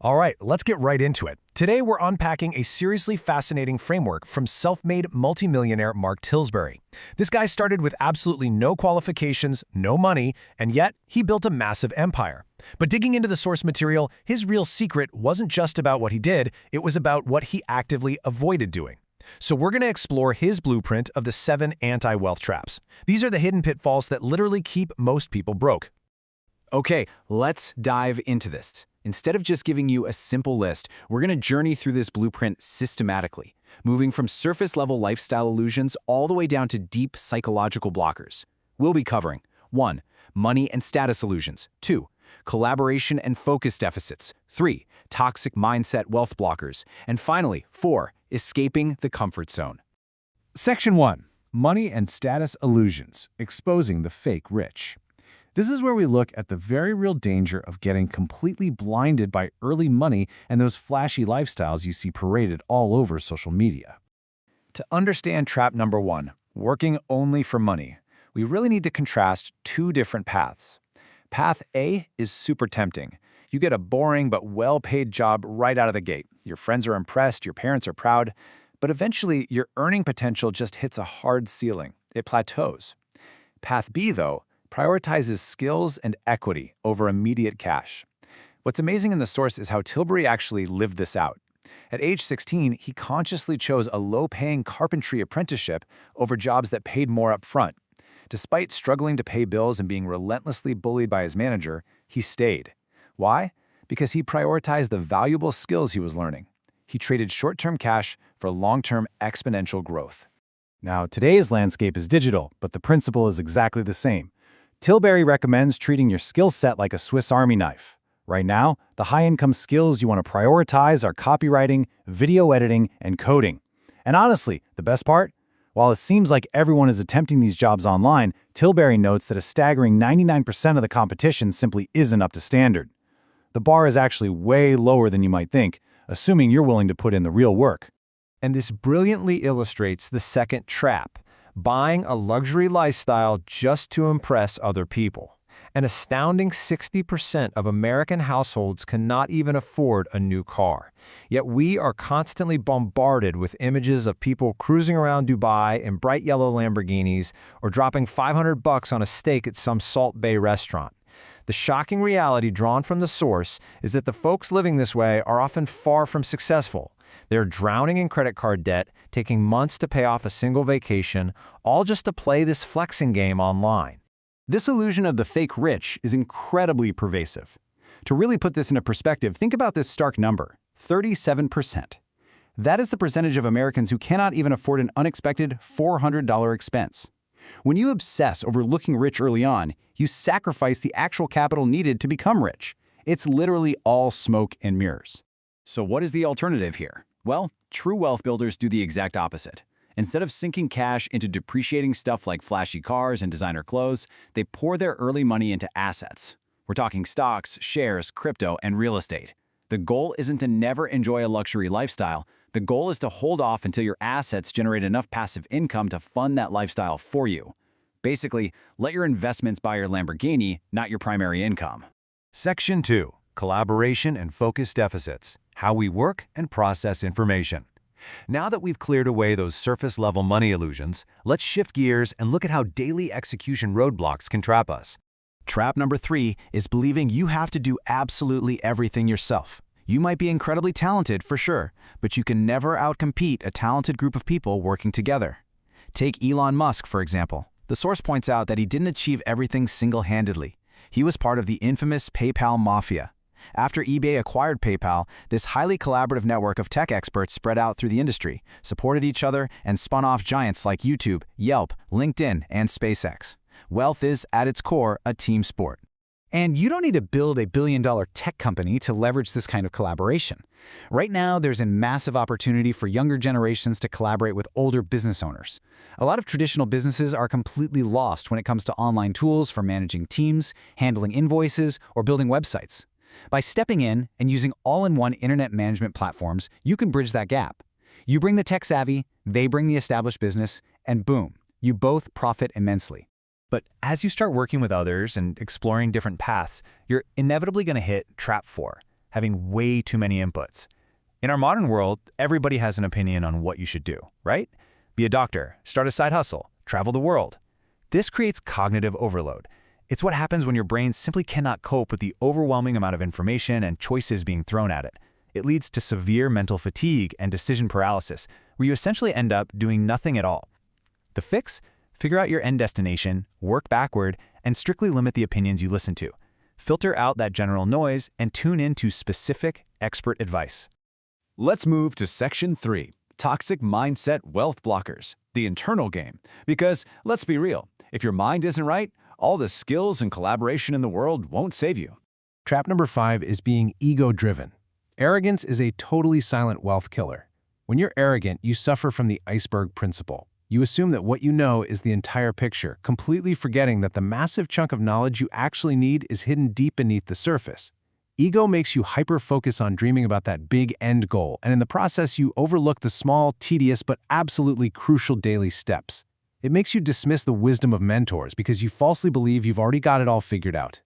All right, let's get right into it. Today, we're unpacking a seriously fascinating framework from self-made multimillionaire Mark Tillsbury. This guy started with absolutely no qualifications, no money, and yet he built a massive empire. But digging into the source material, his real secret wasn't just about what he did, it was about what he actively avoided doing. So we're going to explore his blueprint of the 7 anti-wealth traps. These are the hidden pitfalls that literally keep most people broke. Okay, let's dive into this. Instead of just giving you a simple list, we're going to journey through this blueprint systematically, moving from surface-level lifestyle illusions all the way down to deep psychological blockers. We'll be covering 1. Money and status illusions. 2. Collaboration and focus deficits. 3. Toxic mindset wealth blockers. And finally, 4. Escaping the comfort zone. Section 1. Money and Status Illusions, Exposing the Fake Rich. This is where we look at the very real danger of getting completely blinded by early money and those flashy lifestyles you see paraded all over social media. To understand trap number 1, working only for money, we really need to contrast 2 different paths. Path A is super tempting. You get a boring but well-paid job right out of the gate. Your friends are impressed, your parents are proud, but eventually your earning potential just hits a hard ceiling. It plateaus. Path B, though, prioritizes skills and equity over immediate cash. What's amazing in the source is how Tillsbury actually lived this out. At age 16, he consciously chose a low-paying carpentry apprenticeship over jobs that paid more up front. Despite struggling to pay bills and being relentlessly bullied by his manager, he stayed. Why? Because he prioritized the valuable skills he was learning. He traded short-term cash for long-term exponential growth. Now, today's landscape is digital, but the principle is exactly the same. Tillsbury recommends treating your skill set like a Swiss Army knife. Right now, the high-income skills you want to prioritize are copywriting, video editing, and coding. And honestly, the best part? While it seems like everyone is attempting these jobs online, Tillsbury notes that a staggering 99% of the competition simply isn't up to standard. The bar is actually way lower than you might think, assuming you're willing to put in the real work. And this brilliantly illustrates the second trap: buying a luxury lifestyle just to impress other people. An astounding 60% of American households cannot even afford a new car. Yet we are constantly bombarded with images of people cruising around Dubai in bright yellow Lamborghinis or dropping $500 on a steak at some Salt Bay restaurant. The shocking reality drawn from the source is that the folks living this way are often far from successful. They're drowning in credit card debt, taking months to pay off a single vacation, all just to play this flexing game online. This illusion of the fake rich is incredibly pervasive. To really put this into perspective, think about this stark number: 37%. That is the percentage of Americans who cannot even afford an unexpected $400 expense. When you obsess over looking rich early on, you sacrifice the actual capital needed to become rich. It's literally all smoke and mirrors. So what is the alternative here? Well, true wealth builders do the exact opposite. Instead of sinking cash into depreciating stuff like flashy cars and designer clothes, they pour their early money into assets. We're talking stocks, shares, crypto, and real estate. The goal isn't to never enjoy a luxury lifestyle. The goal is to hold off until your assets generate enough passive income to fund that lifestyle for you. Basically, let your investments buy your Lamborghini, not your primary income. Section 2. Collaboration and focus deficits. How we work and process information. Now that we've cleared away those surface-level money illusions, let's shift gears and look at how daily execution roadblocks can trap us. Trap number 3 is believing you have to do absolutely everything yourself. You might be incredibly talented, for sure, but you can never outcompete a talented group of people working together. Take Elon Musk, for example. The source points out that he didn't achieve everything single-handedly. He was part of the infamous PayPal mafia. After eBay acquired PayPal, this highly collaborative network of tech experts spread out through the industry, supported each other, and spun off giants like YouTube, Yelp, LinkedIn, and SpaceX. Wealth is, at its core, a team sport. And you don't need to build a billion-dollar tech company to leverage this kind of collaboration. Right now, there's a massive opportunity for younger generations to collaborate with older business owners. A lot of traditional businesses are completely lost when it comes to online tools for managing teams, handling invoices, or building websites. By stepping in and using all-in-one internet management platforms, you can bridge that gap. You bring the tech savvy, they bring the established business, and boom, you both profit immensely. But as you start working with others and exploring different paths, you're inevitably going to hit trap 4. having way too many inputs. In our modern world, everybody has an opinion on what you should do, right? Be a doctor, start a side hustle, travel the world. This creates cognitive overload. It's what happens when your brain simply cannot cope with the overwhelming amount of information and choices being thrown at it. It leads to severe mental fatigue and decision paralysis, where you essentially end up doing nothing at all. The fix? Figure out your end destination, work backward, and strictly limit the opinions you listen to. Filter out that general noise and tune in to specific, expert advice. Let's move to Section 3, Toxic Mindset Wealth Blockers, the internal game. Because, let's be real, if your mind isn't right, all the skills and collaboration in the world won't save you. Trap number 5 is being ego-driven. Arrogance is a totally silent wealth killer. When you're arrogant, you suffer from the iceberg principle. You assume that what you know is the entire picture, completely forgetting that the massive chunk of knowledge you actually need is hidden deep beneath the surface. Ego makes you hyper-focus on dreaming about that big end goal, and in the process you overlook the small, tedious, but absolutely crucial daily steps. It makes you dismiss the wisdom of mentors because you falsely believe you've already got it all figured out.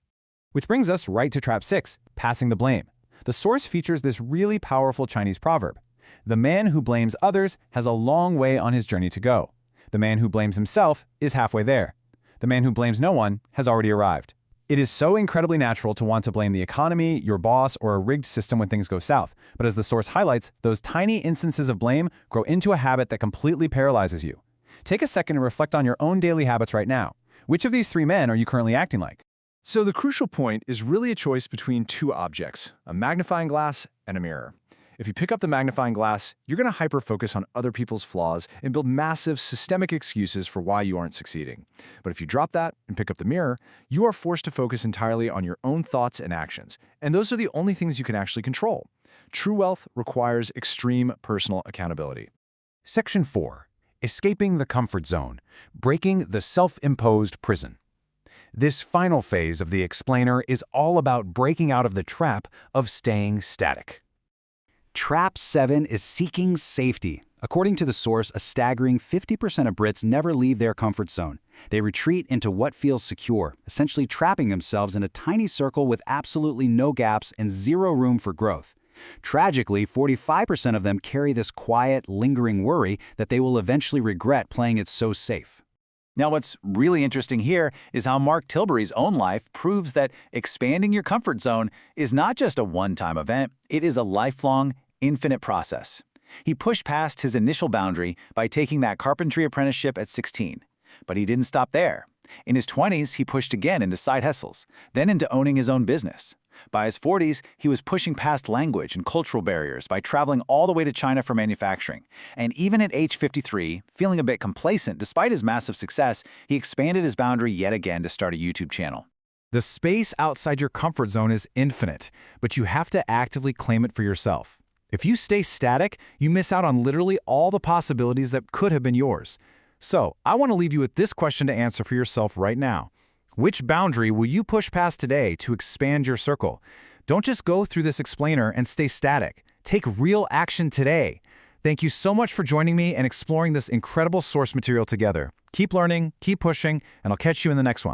Which brings us right to Trap 6, passing the blame. The source features this really powerful Chinese proverb. The man who blames others has a long way on his journey to go. The man who blames himself is halfway there. The man who blames no one has already arrived. It is so incredibly natural to want to blame the economy, your boss, or a rigged system when things go south. But as the source highlights, those tiny instances of blame grow into a habit that completely paralyzes you. Take a second and reflect on your own daily habits right now. Which of these 3 men are you currently acting like? So the crucial point is really a choice between 2 objects, a magnifying glass and a mirror. If you pick up the magnifying glass, you're going to hyper-focus on other people's flaws and build massive systemic excuses for why you aren't succeeding. But if you drop that and pick up the mirror, you are forced to focus entirely on your own thoughts and actions. And those are the only things you can actually control. True wealth requires extreme personal accountability. Section 4, Escaping the Comfort Zone, Breaking the Self-Imposed Prison. This final phase of the explainer is all about breaking out of the trap of staying static. Trap 7 is seeking safety. According to the source, a staggering 50% of Brits never leave their comfort zone. They retreat into what feels secure, essentially trapping themselves in a tiny circle with absolutely no gaps and zero room for growth. Tragically, 45% of them carry this quiet, lingering worry that they will eventually regret playing it so safe. Now, what's really interesting here is how Mark Tilbury's own life proves that expanding your comfort zone is not just a one-time event, it is a lifelong, infinite process. He pushed past his initial boundary by taking that carpentry apprenticeship at 16. But he didn't stop there. In his 20s, he pushed again into side hustles, then into owning his own business. By his 40s, he was pushing past language and cultural barriers by traveling all the way to China for manufacturing. And even at age 53, feeling a bit complacent despite his massive success, he expanded his boundary yet again to start a YouTube channel. The space outside your comfort zone is infinite, but you have to actively claim it for yourself. If you stay static, you miss out on literally all the possibilities that could have been yours. So, I want to leave you with this question to answer for yourself right now. Which boundary will you push past today to expand your circle? Don't just go through this explainer and stay static. Take real action today. Thank you so much for joining me and exploring this incredible source material together. Keep learning, keep pushing, and I'll catch you in the next one.